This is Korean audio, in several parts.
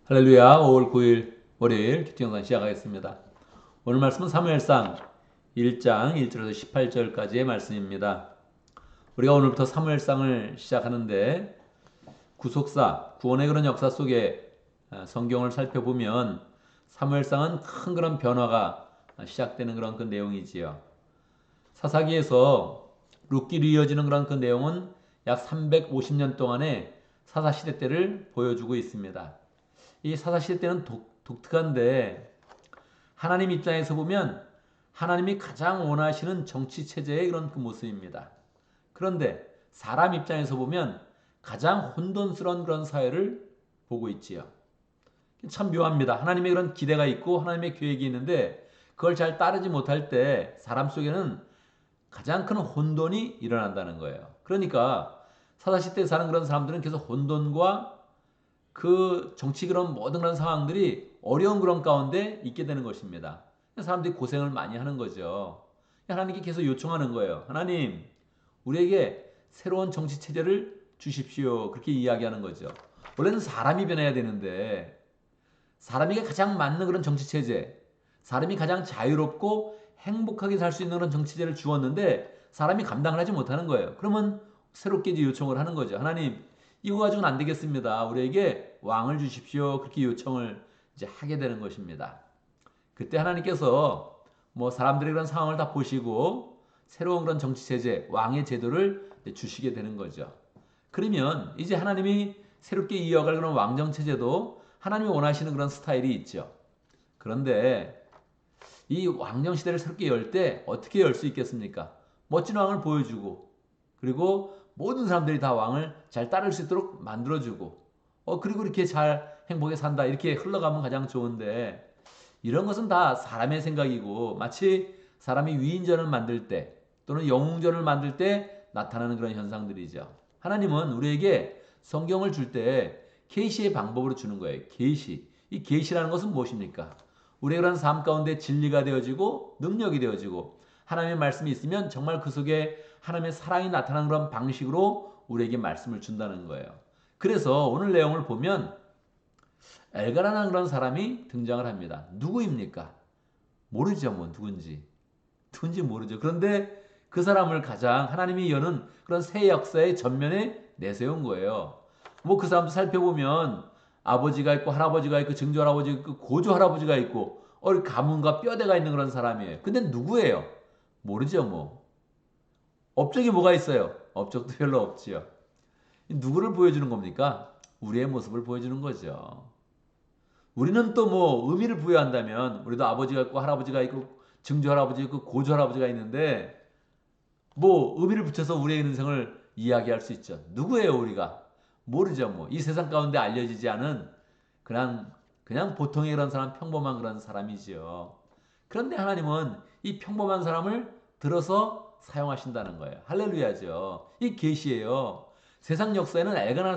할렐루야. 5월 9일 월요일 큐티 영상 시작하겠습니다. 오늘 말씀은 사무엘상 1장 1절에서 18절까지의 말씀입니다. 우리가 오늘부터 사무엘상을 시작하는데 구속사, 구원의 그런 역사 속에 성경을 살펴보면 사무엘상은 큰 그런 변화가 시작되는 그런 그 내용이지요. 사사기에서 룻기로 이어지는 그런 그 내용은 약 350년 동안의 사사시대 때를 보여주고 있습니다. 이 사사시대 때는 독특한데 하나님 입장에서 보면 하나님이 가장 원하시는 정치 체제의 그런 그 모습입니다. 그런데 사람 입장에서 보면 가장 혼돈스러운 그런 사회를 보고 있지요. 참 묘합니다. 하나님의 그런 기대가 있고 하나님의 계획이 있는데 그걸 잘 따르지 못할 때 사람 속에는 가장 큰 혼돈이 일어난다는 거예요. 그러니까 사사시대에 사는 그런 사람들은 계속 혼돈과 그 정치 그런 모든 그런 상황들이 어려운 그런 가운데 있게 되는 것입니다. 사람들이 고생을 많이 하는 거죠. 하나님께 계속 요청하는 거예요. 하나님, 우리에게 새로운 정치 체제를 주십시오. 그렇게 이야기하는 거죠. 원래는 사람이 변해야 되는데 사람에게 가장 맞는 그런 정치 체제, 사람이 가장 자유롭고 행복하게 살 수 있는 그런 정치 체제를 주었는데 사람이 감당을 하지 못하는 거예요. 그러면 새롭게 이제 요청을 하는 거죠. 하나님, 이거 가지고는 안 되겠습니다. 우리에게 왕을 주십시오. 그렇게 요청을 이제 하게 되는 것입니다. 그때 하나님께서 뭐 사람들의 그런 상황을 다 보시고 새로운 그런 정치 체제, 왕의 제도를 주시게 되는 거죠. 그러면 이제 하나님이 새롭게 이어갈 그런 왕정 체제도 하나님이 원하시는 그런 스타일이 있죠. 그런데 이 왕정 시대를 새롭게 열 때 어떻게 열 수 있겠습니까? 멋진 왕을 보여주고 그리고 모든 사람들이 다 왕을 잘 따를 수 있도록 만들어주고 그리고 이렇게 잘 행복하게 산다 이렇게 흘러가면 가장 좋은데 이런 것은 다 사람의 생각이고 마치 사람이 위인전을 만들 때 또는 영웅전을 만들 때 나타나는 그런 현상들이죠. 하나님은 우리에게 성경을 줄 때 계시의 방법으로 주는 거예요. 계시. 이 계시라는 것은 무엇입니까? 우리의 그런 삶 가운데 진리가 되어지고 능력이 되어지고 하나님의 말씀이 있으면 정말 그 속에 하나님의 사랑이 나타나는 그런 방식으로 우리에게 말씀을 준다는 거예요. 그래서 오늘 내용을 보면 엘가라는 그런 사람이 등장을 합니다. 누구입니까? 모르죠, 뭐 누군지. 누군지 모르죠. 그런데 그 사람을 가장 하나님이 여는 그런 새 역사의 전면에 내세운 거예요. 뭐 그 사람도 살펴보면 아버지가 있고 할아버지가 있고 증조 할아버지가 있고 고조 할아버지가 있고 가문과 뼈대가 있는 그런 사람이에요. 근데 누구예요? 모르죠, 뭐. 업적이 뭐가 있어요? 업적도 별로 없지요. 누구를 보여주는 겁니까? 우리의 모습을 보여주는 거죠. 우리는 또 뭐 의미를 부여한다면 우리도 아버지가 있고 할아버지가 있고 증조 할아버지 있고 고조 할아버지가 있는데 뭐 의미를 붙여서 우리의 인생을 이야기할 수 있죠. 누구예요 우리가? 모르죠 뭐. 이 세상 가운데 알려지지 않은 그냥 보통의 그런 사람 평범한 그런 사람이지요. 그런데 하나님은 이 평범한 사람을 들어서 사용하신다는 거예요. 할렐루야죠. 이 계시예요. 세상 역사에는 엘가나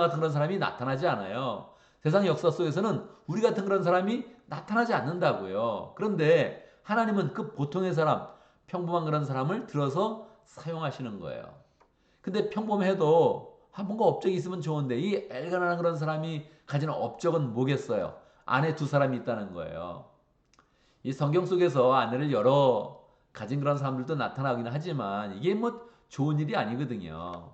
같은 그런 사람이 나타나지 않아요. 세상 역사 속에서는 우리 같은 그런 사람이 나타나지 않는다고요. 그런데 하나님은 그 보통의 사람, 평범한 그런 사람을 들어서 사용하시는 거예요. 근데 평범해도 뭔가 업적이 있으면 좋은데 이 엘가나는 그런 사람이 가지는 업적은 뭐겠어요? 아내 두 사람이 있다는 거예요. 이 성경 속에서 아내를 여러 가진 그런 사람들도 나타나긴 하지만 이게 뭐 좋은 일이 아니거든요.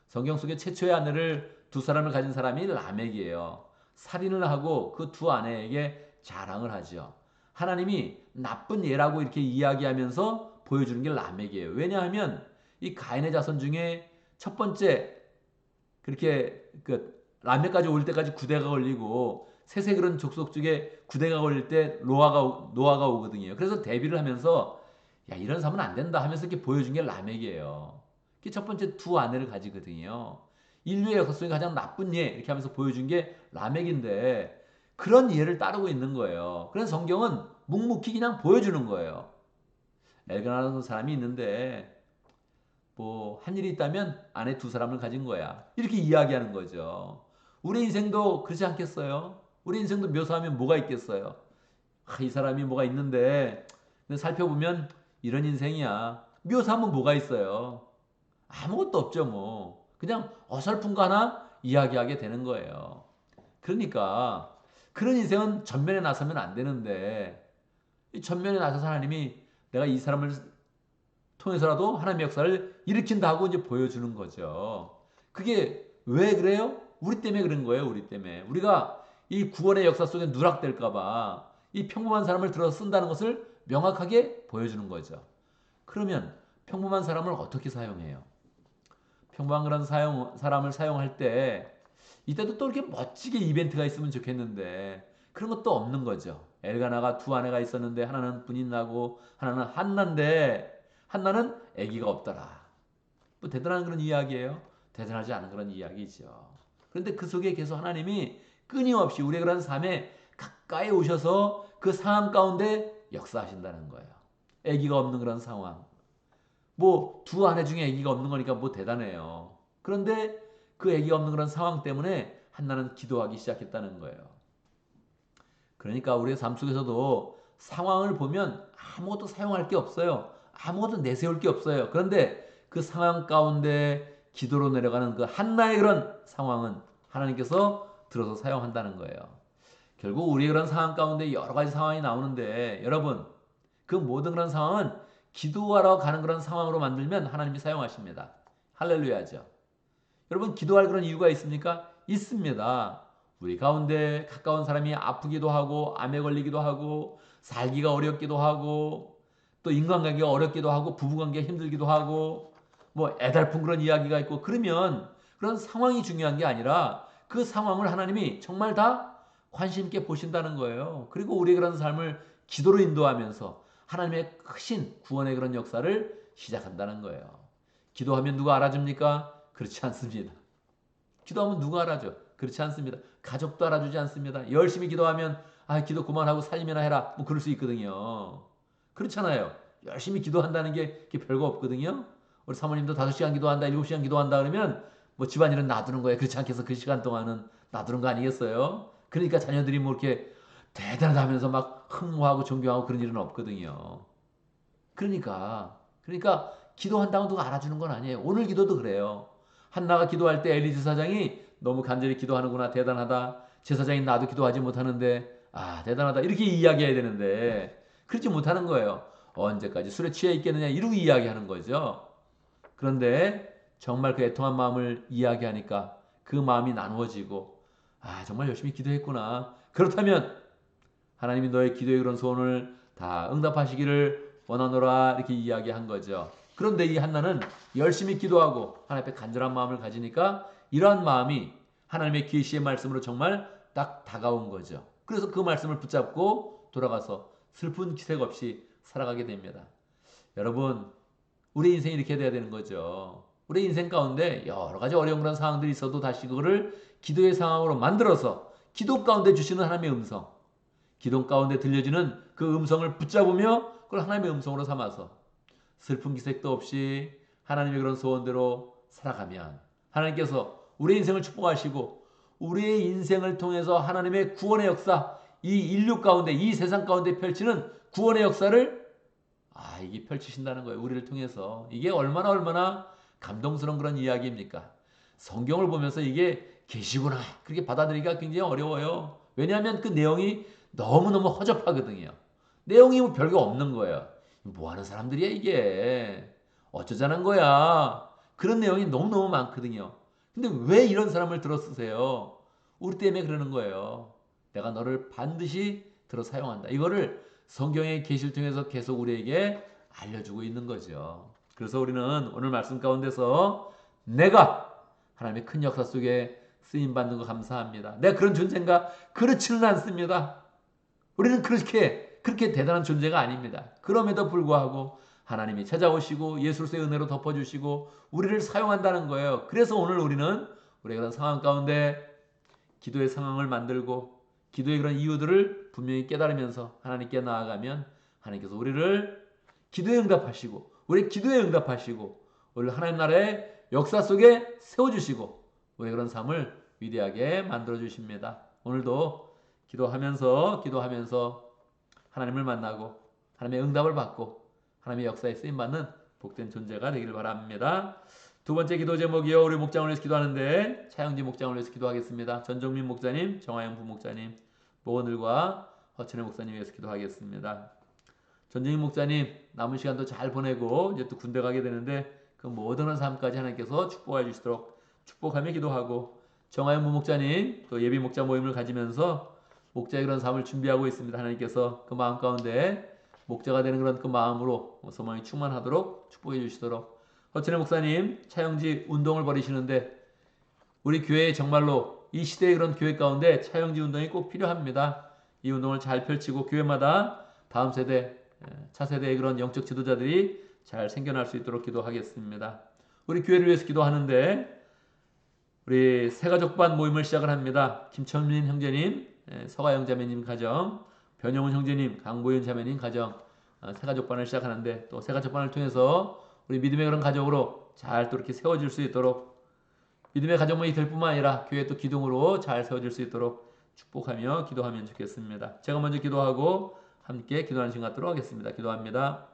성경 속에 최초의 아내를 두 사람을 가진 사람이 라멕이에요. 살인을 하고 그 두 아내에게 자랑을 하죠. 하나님이 나쁜 예라고 이렇게 이야기하면서 보여주는 게 라멕이에요. 왜냐하면 이 가인의 자손 중에 첫 번째 그렇게 그 라멕까지 올 때까지 9대가 걸리고 셋의 그런 족속 중에 9대가 걸릴 때 노아가 오거든요. 그래서 대비를 하면서 야 이런 사람은 안 된다 하면서 이렇게 보여준 게 라멕이에요. 그게 첫 번째 두 아내를 가지거든요. 인류의 역사 속에 가장 나쁜 예 이렇게 하면서 보여준 게 라멕인데 그런 예를 따르고 있는 거예요. 그래서 성경은 묵묵히 그냥 보여주는 거예요. 엘가나라는 사람이 있는데 뭐 한 일이 있다면 아내 두 사람을 가진 거야. 이렇게 이야기하는 거죠. 우리 인생도 그렇지 않겠어요? 우리 인생도 묘사하면 뭐가 있겠어요? 이 사람이 뭐가 있는데 근데 살펴보면 이런 인생이야. 묘사하면 뭐가 있어요? 아무것도 없죠 뭐. 그냥 어설픈 거 하나 이야기하게 되는 거예요. 그러니까 그런 인생은 전면에 나서면 안 되는데 이 전면에 나서서 하나님이 내가 이 사람을 통해서라도 하나님의 역사를 일으킨다 하고 이제 보여주는 거죠. 그게 왜 그래요? 우리 때문에 그런 거예요. 우리 때문에. 우리가 이 구원의 역사 속에 누락될까봐 이 평범한 사람을 들어서 쓴다는 것을 명확하게 보여주는 거죠. 그러면 평범한 사람을 어떻게 사용해요? 평범한 그런 사람을 사용할 때 이때도 또 이렇게 멋지게 이벤트가 있으면 좋겠는데 그런 것도 없는 거죠. 엘가나가 두 아내가 있었는데 하나는 분이 나고 하나는 한나인데 한나는 아기가 없더라. 뭐 대단한 그런 이야기예요. 대단하지 않은 그런 이야기죠. 그런데 그 속에 계속 하나님이 끊임없이 우리의 그런 삶에 가까이 오셔서 그 상황 가운데 역사하신다는 거예요. 아기가 없는 그런 상황. 뭐 두 아내 중에 아기가 없는 거니까 뭐 대단해요. 그런데 그 아기가 없는 그런 상황 때문에 한나는 기도하기 시작했다는 거예요. 그러니까 우리의 삶 속에서도 상황을 보면 아무것도 사용할 게 없어요. 아무것도 내세울 게 없어요. 그런데 그 상황 가운데 기도로 내려가는 그 한나의 그런 상황은 하나님께서 들어서 사용한다는 거예요. 결국 우리의 그런 상황 가운데 여러 가지 상황이 나오는데 여러분 그 모든 그런 상황은 기도하러 가는 그런 상황으로 만들면 하나님이 사용하십니다. 할렐루야죠. 여러분 기도할 그런 이유가 있습니까? 있습니다. 우리 가운데 가까운 사람이 아프기도 하고 암에 걸리기도 하고 살기가 어렵기도 하고 또 인간관계가 어렵기도 하고 부부관계가 힘들기도 하고 뭐 애달픈 그런 이야기가 있고 그러면 그런 상황이 중요한 게 아니라 그 상황을 하나님이 정말 다 관심 있게 보신다는 거예요. 그리고 우리의 그런 삶을 기도로 인도하면서 하나님의 크신 구원의 그런 역사를 시작한다는 거예요. 기도하면 누가 알아줍니까? 그렇지 않습니다. 기도하면 누가 알아줘? 그렇지 않습니다. 가족도 알아주지 않습니다. 열심히 기도하면 기도 그만하고 살림이나 해라. 뭐 그럴 수 있거든요. 그렇잖아요. 열심히 기도한다는 게 별거 없거든요. 우리 사모님도 5시간 기도한다, 7시간 기도한다 그러면 뭐 집안일은 놔두는 거예요. 그렇지 않겠어? 그 시간 동안은 놔두는 거 아니겠어요? 그러니까 자녀들이 뭐 이렇게 대단하다면서 막 흠모하고 존경하고 그런 일은 없거든요. 그러니까 기도한다고 누가 알아주는 건 아니에요. 오늘 기도도 그래요. 한나가 기도할 때 엘리 제사장이 너무 간절히 기도하는구나 대단하다. 제사장이 나도 기도하지 못하는데 대단하다 이렇게 이야기해야 되는데 그렇지 못하는 거예요. 언제까지 술에 취해 있겠느냐 이러고 이야기하는 거죠. 그런데 정말 그 애통한 마음을 이야기하니까 그 마음이 나누어지고 정말 열심히 기도했구나. 그렇다면 하나님이 너의 기도의 그런 소원을 다 응답하시기를 원하노라 이렇게 이야기한 거죠. 그런데 이 한나는 열심히 기도하고 하나님 앞에 간절한 마음을 가지니까 이러한 마음이 하나님의 계시의 말씀으로 정말 딱 다가온 거죠. 그래서 그 말씀을 붙잡고 돌아가서 슬픈 기색 없이 살아가게 됩니다. 여러분, 우리 인생이 이렇게 돼야 되는 거죠. 우리 인생 가운데 여러 가지 어려운 그런 상황들이 있어도 다시 그거를 기도의 상황으로 만들어서 기도 가운데 주시는 하나님의 음성, 기도 가운데 들려지는 그 음성을 붙잡으며 그걸 하나님의 음성으로 삼아서 슬픈 기색도 없이 하나님의 그런 소원대로 살아가면 하나님께서 우리의 인생을 축복하시고 우리의 인생을 통해서 하나님의 구원의 역사, 이 인류 가운데, 이 세상 가운데 펼치는 구원의 역사를 이게 펼치신다는 거예요. 우리를 통해서. 이게 얼마나 감동스러운 그런 이야기입니까? 성경을 보면서 이게 계시구나. 그렇게 받아들이기가 굉장히 어려워요. 왜냐하면 그 내용이 너무너무 허접하거든요. 내용이 뭐 별거 없는 거예요. 뭐 하는 사람들이야 이게. 어쩌자는 거야. 그런 내용이 너무너무 많거든요. 근데 왜 이런 사람을 들어 쓰세요? 우리 때문에 그러는 거예요. 내가 너를 반드시 들어 사용한다. 이거를 성경의 계시를 통해서 계속 우리에게 알려주고 있는 거죠. 그래서 우리는 오늘 말씀 가운데서 내가 하나님의 큰 역사 속에 쓰임 받는 거 감사합니다. 내가 그런 존재인가? 그렇지는 않습니다. 우리는 그렇게 대단한 존재가 아닙니다. 그럼에도 불구하고 하나님이 찾아오시고 예수로서의 은혜로 덮어주시고 우리를 사용한다는 거예요. 그래서 오늘 우리는 우리가 그런 상황 가운데 기도의 상황을 만들고 기도의 그런 이유들을 분명히 깨달으면서 하나님께 나아가면 하나님께서 우리를 기도에 응답하시고 우리 기도에 응답하시고 우리를 하나님 나라의 역사 속에 세워주시고 우리의 그런 삶을 위대하게 만들어 주십니다. 오늘도 기도하면서 하나님을 만나고 하나님의 응답을 받고 하나님의 역사에 쓰임받는 복된 존재가 되기를 바랍니다. 두 번째 기도 제목이요. 우리 목장을 위해서 기도하는데 차영지 목장을 위해서 기도하겠습니다. 전종민 목사님, 정화영 부목사님 복원들과 허천의 목사님 위해서 기도하겠습니다. 전정인 목사님 남은 시간도 잘 보내고 이제 또 군대 가게 되는데 그 모든 삶까지 하나님께서 축복해 주시도록 축복하며 기도하고, 정하영 부목자님 또 예비 목자 모임을 가지면서 목자의 그런 삶을 준비하고 있습니다. 하나님께서 그 마음 가운데 목자가 되는 그런 그 마음으로 소망이 충만하도록 축복해 주시도록, 허천의 목사님 차영지 운동을 벌이시는데 우리 교회에 정말로 이 시대의 그런 교회 가운데 차영지 운동이 꼭 필요합니다. 이 운동을 잘 펼치고 교회마다 다음 세대, 차세대의 그런 영적 지도자들이 잘 생겨날 수 있도록 기도하겠습니다. 우리 교회를 위해서 기도하는데 우리 새가족반 모임을 시작을 합니다. 김천민 형제님, 서가영 자매님 가정, 변영훈 형제님, 강보윤 자매님 가정, 새가족반을 시작하는데 또 새가족반을 통해서 우리 믿음의 그런 가족으로 잘 또 이렇게 세워질 수 있도록, 믿음의 가정만이 될 뿐만 아니라 교회 또 기둥으로 잘 세워질 수 있도록 축복하며 기도하면 좋겠습니다. 제가 먼저 기도하고 함께 기도하는 시간 갖도록 하겠습니다. 기도합니다.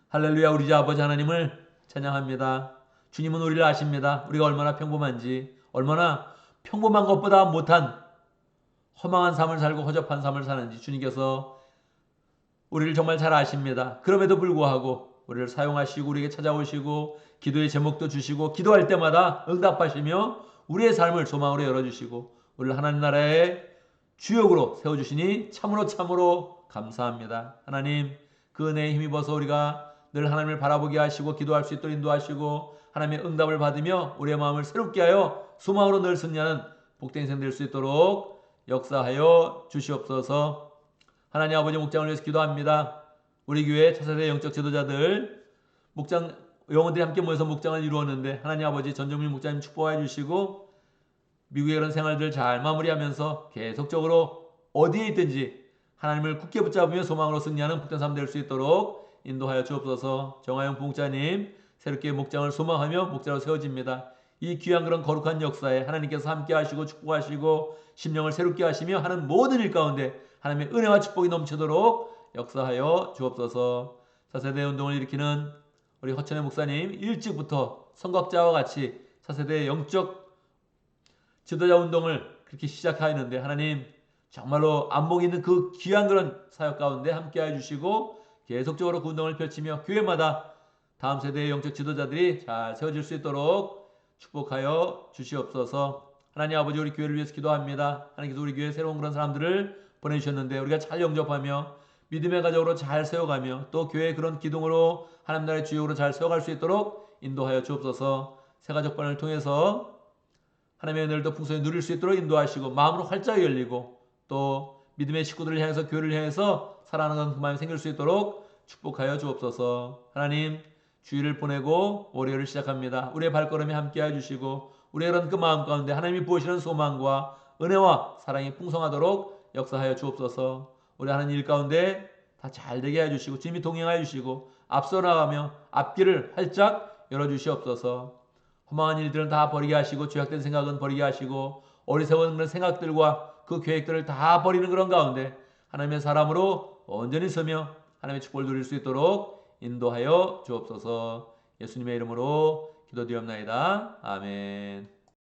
할렐루야. 우리 주 아버지 하나님을 찬양합니다. 주님은 우리를 아십니다. 우리가 얼마나 평범한지, 얼마나 평범한 것보다 못한 허망한 삶을 살고 허접한 삶을 사는지 주님께서 우리를 정말 잘 아십니다. 그럼에도 불구하고 우리를 사용하시고 우리에게 찾아오시고 기도의 제목도 주시고 기도할 때마다 응답하시며 우리의 삶을 소망으로 열어주시고 우리를 하나님 나라의 주역으로 세워주시니 참으로 감사합니다. 하나님, 그 은혜에 힘입어서 우리가 늘 하나님을 바라보게 하시고 기도할 수 있도록 인도하시고 하나님의 응답을 받으며 우리의 마음을 새롭게 하여 소망으로 늘 승리하는 복된 인생 될 수 있도록 역사하여 주시옵소서. 하나님 아버지, 목장을 위해서 기도합니다. 우리 교회 차세대 영적 지도자들, 목장 영혼들이 함께 모여서 목장을 이루었는데 하나님 아버지, 전정민 목장님 축복해 주시고 미국의 그런 생활들 잘 마무리하면서 계속적으로 어디에 있든지 하나님을 굳게 붙잡으며 소망으로 승리하는 복된 삶 될 수 있도록 인도하여 주옵소서. 정하영 부목자님 새롭게 목장을 소망하며 목자로 세워집니다. 이 귀한 그런 거룩한 역사에 하나님께서 함께 하시고 축복하시고 심령을 새롭게 하시며 하는 모든 일 가운데 하나님의 은혜와 축복이 넘치도록 역사하여 주옵소서. 차세대 운동을 일으키는 우리 허천의 목사님, 일찍부터 선각자와 같이 차세대의 영적 지도자 운동을 그렇게 시작하였는데 하나님 정말로 안목 있는 그 귀한 그런 사역 가운데 함께해 주시고 계속적으로 그 운동을 펼치며 교회마다 다음 세대의 영적 지도자들이 잘 세워질 수 있도록 축복하여 주시옵소서. 하나님 아버지, 우리 교회를 위해서 기도합니다. 하나님께서 우리 교회에 새로운 그런 사람들을 보내주셨는데 우리가 잘 영접하며 믿음의 가족으로 잘 세워가며 또 교회의 그런 기둥으로 하나님 나라의 주역으로 잘 세워갈 수 있도록 인도하여 주옵소서. 새가족반을 통해서 하나님의 은혜를 더 풍성히 누릴 수 있도록 인도하시고 마음으로 활짝 열리고 또 믿음의 식구들을 향해서 교회를 향해서 살아가는 그 마음이 생길 수 있도록 축복하여 주옵소서. 하나님, 주일을 보내고 월요일을 시작합니다. 우리의 발걸음에 함께해 주시고 우리의 그런 그 마음 가운데 하나님이 부으시는 소망과 은혜와 사랑이 풍성하도록 역사하여 주옵소서. 우리 하는 일 가운데 다 잘되게 해주시고 주님이 동행하여 주시고 앞서 나가며 앞길을 활짝 열어주시옵소서. 허망한 일들은 다 버리게 하시고 죄악된 생각은 버리게 하시고 어리석은 그런 생각들과 그 계획들을 다 버리는 그런 가운데 하나님의 사람으로 온전히 서며 하나님의 축복을 누릴 수 있도록 인도하여 주옵소서. 예수님의 이름으로 기도드리옵나이다. 아멘.